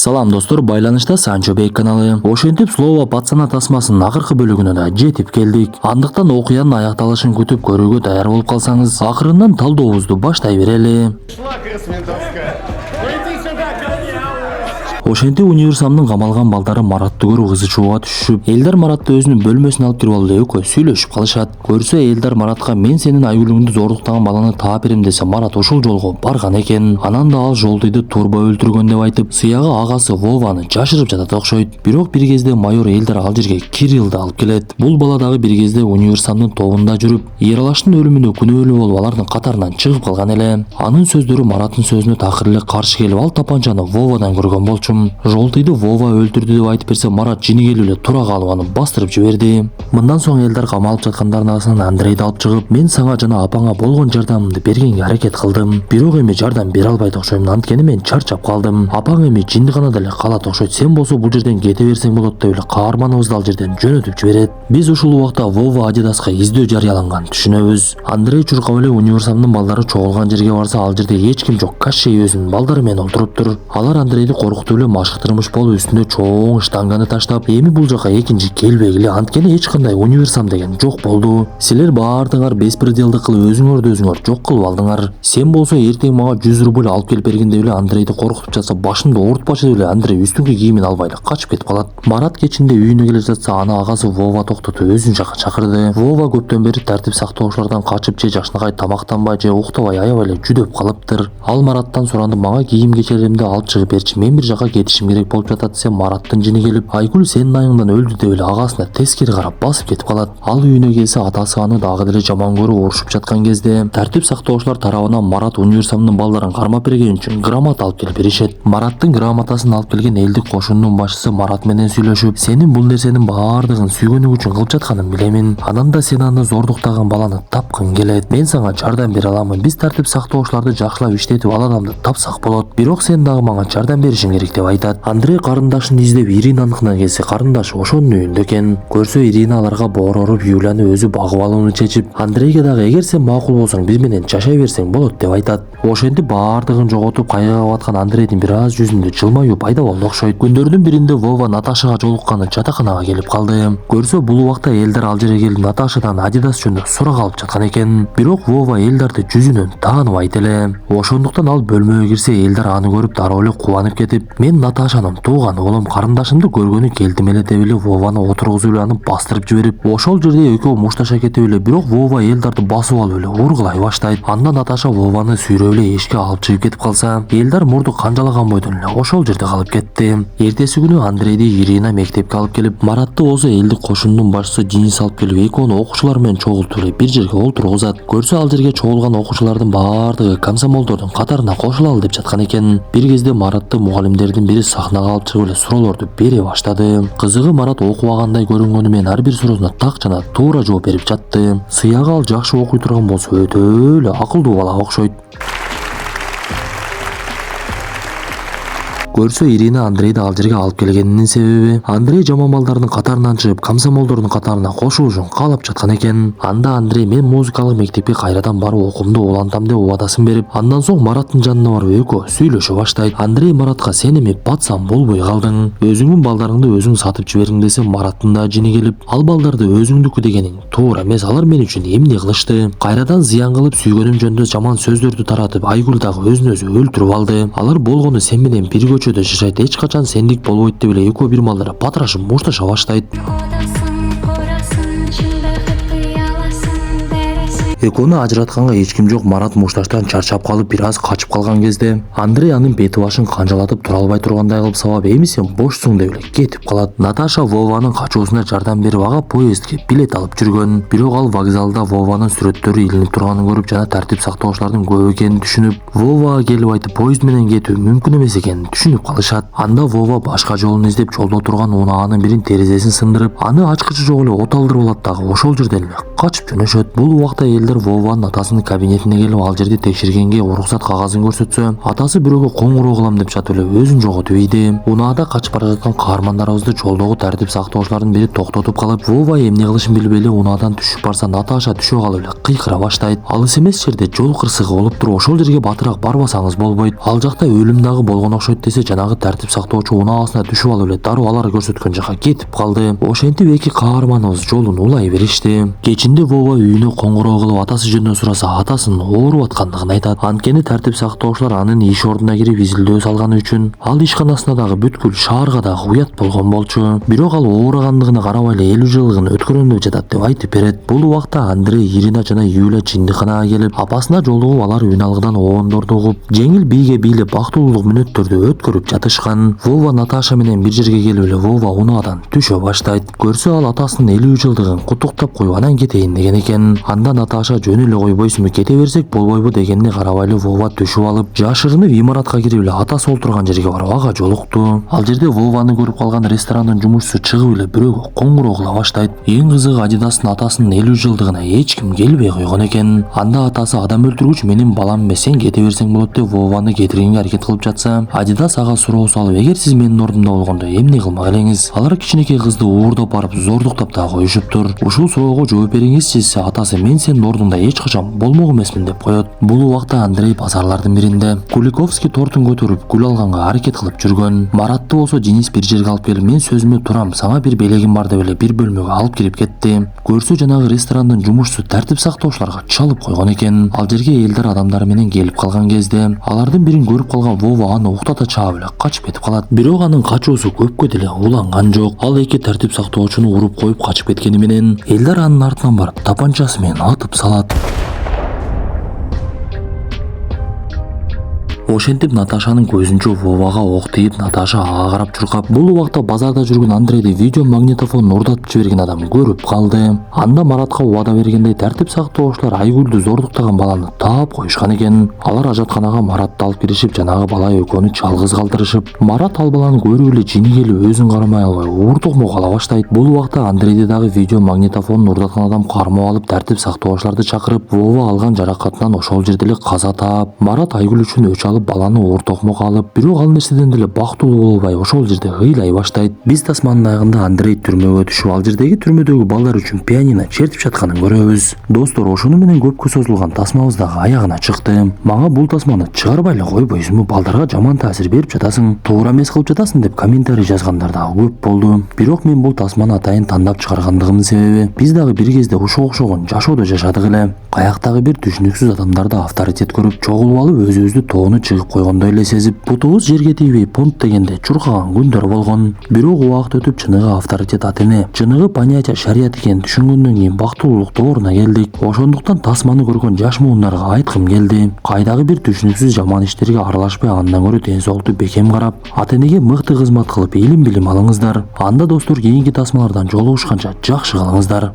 Салам достор, байланышта Санчо Бек каналы. Ошентип Слово Пацана тасмасынын акыркы бөлүгүнө да жетип келдик. Андыктан окуянын аякталышын күтүп көрүүгө даяр болуп калсаңыз, акырындан талдообузду баштай берели. Ошентип универсамдын камалган балдары Маратты көрүп кызычууга түшүшүп, Элдар Маратты өзүнүн бөлмөсүнө алып кирип алып экөө сүйлөшүп калышат. Көрсө Элдар Маратка мен сенин айгүлүңдү зордуктаган баланы таап берем десе, Марат ошол жолго барган экен. Анан да ал Жолтуйду турба өлтүргөн деп айтып, сыягы агасы Вованы жашырып жатат окшойт. Бирок бир кезде майор Элдар ал жерге Кириллди алып келет. Бул бала дагы бир кезде универсамдын тобунда жүрүп, Ералаштын өлүмүнө күнөөлүү болуп алардын катарынан чыгып калган эле. Анын сөздөрү Мараттын сөзүнө такыр эле каршы келип, ал тапанчаны Вовадан көргөн болчу. Жолтуйду Вова өлтүрдү деп айтып берсе, Марат жини келип эле тура калып аны бастырып жиберди. Мындан соң Элдар камалып жаткандардын арасынан Андрейди алып чыгып, мен сага жана апаңа болгон жардамымды бергенге аракет кылдым. Бирок эми жардам бере албайт окшойм, анткени мен чарчап калдым. Апаң эми жиндиканада эле калат окшойт. Сен болсо бул жерден кете берсең болот деп эле каарманыбызды ал жерден жөнөтүп жиберет. Биз ушул убакта Вова Адидаска издөө жарыяланган түшүнөбүз. Андрей чуркап эле универсамдын балдары чогулган жерге барса, ал жерде эч ким жок. Кашей өзүнүн балдары менен отуруптур. Алар Андрейди коркутуп эле машыктырмыш болуп, үстүнө чоң штанганы таштап, эми бул жака экинчи келбегиле, анткени эч кандай универсам деген жок болду. Силер баардыгыңар беспределдик кылып өзүңөрдү өзүңөр жок кылып алдыңар. Сен болсо эртең мага 100 рубль алып келип бергин деп эле Андрейди коркутуп жатса, башымды оорутпачы деп эле Андрей үстүңкү кийимин албай эле качып кетип калат. Марат кечинде үйүнө келе жатса, аны агасы Вова токтотуп өзүнүн жакка чакырды. Вова көптөн бери тартип сактоочулардан качып, же жакшынакай тамактанбай, же уктабай аябай эле жүдөп калыптыр. Ал Мараттан суранды, мага кийим кечеримди алып чыгып берчи, мен бир жака кетишим керек болуп жатат десе, Мараттын жини келип, Айгүл сенин айыңдан өлдү деп эле агасына тескери карап басып кетип калат. Ал үйүнө келсе, атасы аны дагы деле жаман көрүп урушуп жаткан кезде, тартип сактоочулар тарабынан Марат универсамдын балдарын кармап берген үчүн грамота алып келип беришет. Мараттын грамотасын алып келген элдик кошунунун башчысы Марат менен сүйлөшүп, сенин бул нерсенин баардыгын сүйгөнүң үчүн кылып жатканын билемин. Анан да сен аны зордуктаган баланы тапкың келет. Мен сага жардам бере аламын. Биз тартип сактоочуларды жакшылап иштетип ал адамды тапсак болот. Бирок сен дагы мага жардам беришиң керек деп айтат. Андрей карындашын издеп Иринаныкына келсе, карындашы ошонун үйүндө экен. Көрсө Ирина аларга боор уруп, Юляны өзү багып алууну чечип, Андрейге дагы эгер сен макул болсоң биз менен жашай берсең болот деп айтат. Ошентип баардыгын жоготуп кайгыга баткан Андрейдин бир аз жүзүндө жылмаюу пайда болду окшойт. Күндөрдүн биринде Вова Наташага жолукканы жатаканага келип калды. Көрсө бул убакта Элдар ал жерге келип Наташадан Адидас жөнүндө сурак алып жаткан экен. Бирок Вова Элдарды жүзүнөн тааныбайт эле. Ошондуктан ал бөлмөгө кирсе, Элдар аны көрүп дароо эле кубанып кетип, мен Наташанын тууган уулум, карындашымды көргөнү келдим эле деп эле Вованы отургузуп эле аны бастырып жиберип, ошол жерде экөө мушташа кетип эле, бирок Вова Элдарды басып алып эле ургулай баштайт. Анда Наташа Вованы сүйрөп эле эшикке алып чыгып кетип калса, Элдар мурду канжалаган бойдон эле ошол жерде калып кетти. Эртеси күнү Андрейди Ирина мектепке алып келип, Маратты болсо элдик кошунунун башчысы Денис алып келип, экөөнү окуучулар менен чогултуп эле бир жерге олтургузат. Көрсө ал жерге чогулган окуучулардын баардыгы комсомолдордун катарына кошулалы деп жаткан экен. Бир кезде Маратты мугалимдердин бири сахнага алып чыгып эле суроолорду бере баштады. Кызыгы, Марат окубагандай көрүнгөнү менен ар бир суроосуна так жана туура жооп берип жатты. Сыягы ал жакшы окуй турган болсо өтө эле акылдуу бала окшойт. Көрсө Ирина Андрейди ал жерге алып келгенинин себеби, Андрей жаман балдардын катарынан чыгып, комсомолдордун катарына кошулуу үчүн каалап жаткан экен. Анда Андрей мен музыкалык мектепке кайрадан барып окуумду улантам деп убадасын берип, андан соң Мараттын жанына барып экөө сүйлөшө баштайт. Андрей Маратка сен эми пацан болбой калдың, өзүңдүн балдарыңды өзүң сатып жибердиң десе, Мараттын да жини келип, ал балдарды өзүңдүкү дегениң туура эмес, алар мен үчүн эмне кылышты? Кайрадан зыян кылып, сүйгөнүм жөнүндө жаман сөздөрдү таратып, Айгүл дагы өзүн өзү өлтүрүп алды. Алар болгону сен менен бир көчөдө жашайт, эч качан сендик болбойт деп эле экөө бир малдары патрашып мушташа баштайт. Экөөнү ажыратканга эч ким жок. Марат мушташтан чарчап калып бир аз качып калган кезде, Андрей анын бети башын канжалатып тура албай тургандай кылып сабап, эми сен бошсуң деп эле кетип калат. Наташа Вованын качуусуна жардам берип, ага поездге билет алып жүргөн. Бирок ал вокзалда Вованын сүрөттөрү илинип турганын көрүп жана тартип сактоочулардын көп экенин түшүнүп, Вовага келип айтып, поезд менен кетүү мүмкүн эмес экенин түшүнүп калышат. Анда Вова башка жолун издеп, жолдо турган унаанын бирин терезесин сындырып, аны ачкычы жок эле от алдырып алат дагы ошол жерден эле качып жөнөшөт. Бул убакта Элдар Элдар Вованын атасынын кабинетине келип ал жерди текшергенге уруксат кагазын көрсөтсө, атасы бирөөгө коңгуроо кылам деп жатып эле өзүн жоготуп ийди. Унаада качып бара жаткан каармандарыбызды жолдогу тартип сактоочулардын бири токтотуп калып, Вова эмне кылышын билбей эле унаадан түшүп барса, Наташа түшө калып эле кыйкыра баштайт. Алыс эмес жерде жол кырсыгы болуп туруп, ошол жерге батыраак барбасаңыз болбойт. Ал жакта өлүм дагы болгон окшойт десе, жанагы тартип сактоочу унаасына түшүп алып эле дароо алар көрсөткөн жака кетип калды. Ошентип эки каарманыбыз жолун улай беришти. Кечинде Вова үйүнө коңгуроо кылып атасы жөнүндө сураса, атасынын ооруп аткандыгын айтат. Анткени тартип сактоочулар анын иш ордуна кирип изилдөө салганы үчүн ал ишканасына дагы бүткүл шаарга дагы уят болгон болчу. Бирок ал ооругандыгына карабай эле 50 жылдыгын өткөрөм деп жатат деп айтып берет. Бул убакта Андрей, Ирина жана Юля жиндиканага келип, апасына жолугуп алар үналгыдан оондорду угуп, жеңил бийге бийлеп бактылуулук мүнөттөрдү өткөрүп жатышкан. Вова Наташа менен бир жерге келип эле Вова унаадан түшө баштайт. Көрсө ал атасынын 50 жылдыгын куттуктап коюп анан кетейин деген экен. Анда Наташа жөн эле койбойсуңбу, кете берсек болбойбу дегенине карабай эле Вова түшүп алып, жашырынып имаратка кирип эле атасы отурган жерге барып ага жолукту. Ал жерде Вованы көрүп калган ресторандын жумушчусу чыгып эле бирөөгө коңгуроо кыла баштайт. Эң кызыгы, Адидастын атасынын 50 жылдыгына эч ким келбей койгон экен. Анда атасы адам өлтүргүч менин балам эмес, сен кете берсең болот деп Вованы кетиргенге аракет кылып жатса, Адидас ага суроо салып, эгер сиз менин ордумда болгондо эмне кылмак элеңиз? Алар кичинекей кызды уурдап барып зордуктап да коюшуптур. Ушул суроого жооп бериңизчи десе, атасы мен сенин ордуңда эч качан болмок эмесмин деп коет. Бул убакта Андрей базарлардын биринде Куликовский тортун көтөрүп гүл алганга аракет кылып жүргөн. Маратты болсо Денис бир жерге алып келип, мен сөзүмө турам, сага бир белегим бар деп эле бир бөлмөгө алып кирип кетти. Көрсө жанагы ресторандын жумушчусу тартип сактоочуларга чалып койгон экен. Ал жерге элдер адамдары менен келип калган кезде алардын бирин көрүп калган Вова аны уктата чаап эле качып кетип калат. Бирок анын качуусу көпкө деле уланган жок. Ал эки тартип сактоочуну уруп коюп качып кеткени менен элдер анын артынан барып тапанчасы менен атып салат. Ошентип Наташанын көзүнчө Вовага ок тийип, Наташа ага карап чуркап, бул убакта базарда жүргөн Андрейди видео магнитофон урдатып жиберген адам көрүп калды. Анда Маратка убада бергендей тартип сактоочулар Айгүлдү зордуктаган баланы таап коюшкан экен. Алар ажатканага Маратты алып киришип, жанагы бала экөөнү жалгыз калтырышып, Марат ал баланы көрүп эле жини келип өзүн кармай албай уур токмок ала баштайт. Бул убакта Андрейди дагы видео магнитофонун урдаткан адам кармап алып, тартип сактоочуларды чакырып, Вова алган жаракатынан ошол жерде эле каза таап, Марат Айгүл үчүн өч алып баланы оор токмок алып, бирок ал нерседен деле бактылуу боло албай ошол жерде ыйлай баштайт. Биз тасманын аягында Андрей түрмөгө түшүп, ал жердеги түрмөдөгү балдар үчүн пианино чертип жатканын көрөбүз. Достор, ошону менен көпкө созулган тасмабыз дагы аягына чыкты. Мага бул тасманы чыгарбай эле койбойсуңбу? Балдарга жаман таасир берип жатасың, туура эмес кылып жатасың деп комментарий жазгандар дагы көп болду. Бирок мен бул тасманы атайын тандап чыгаргандыгымдын себеби, биз дагы бир кезде ушуга окшогон жашоодо жашадык эле. Каяктагы бир түшүнүксүз адамдарды авторитет көрүп, чогулуп алып өзүбүздү тоону чыгып койгондой эле сезип, бутубуз жерге тийбей понт дегенде чуркаган күндөр болгон. Бирок убакыт өтүп чыныгы авторитет ат эне, чыныгы понятие шарият экенин түшүнгөндөн кийин бактылуулук дооруна келдик. Ошондуктан тасманы көргөн жаш муундарга айткым келди. Кайдагы бир түшүнүксүз жаман иштерге аралашпай, андан көрө ден соолукту бекем карап, ат энеге мыкты кызмат кылып илим билим алыңыздар. Анда достор, кийинки тасмалардан жолугушканча жакшы калыңыздар.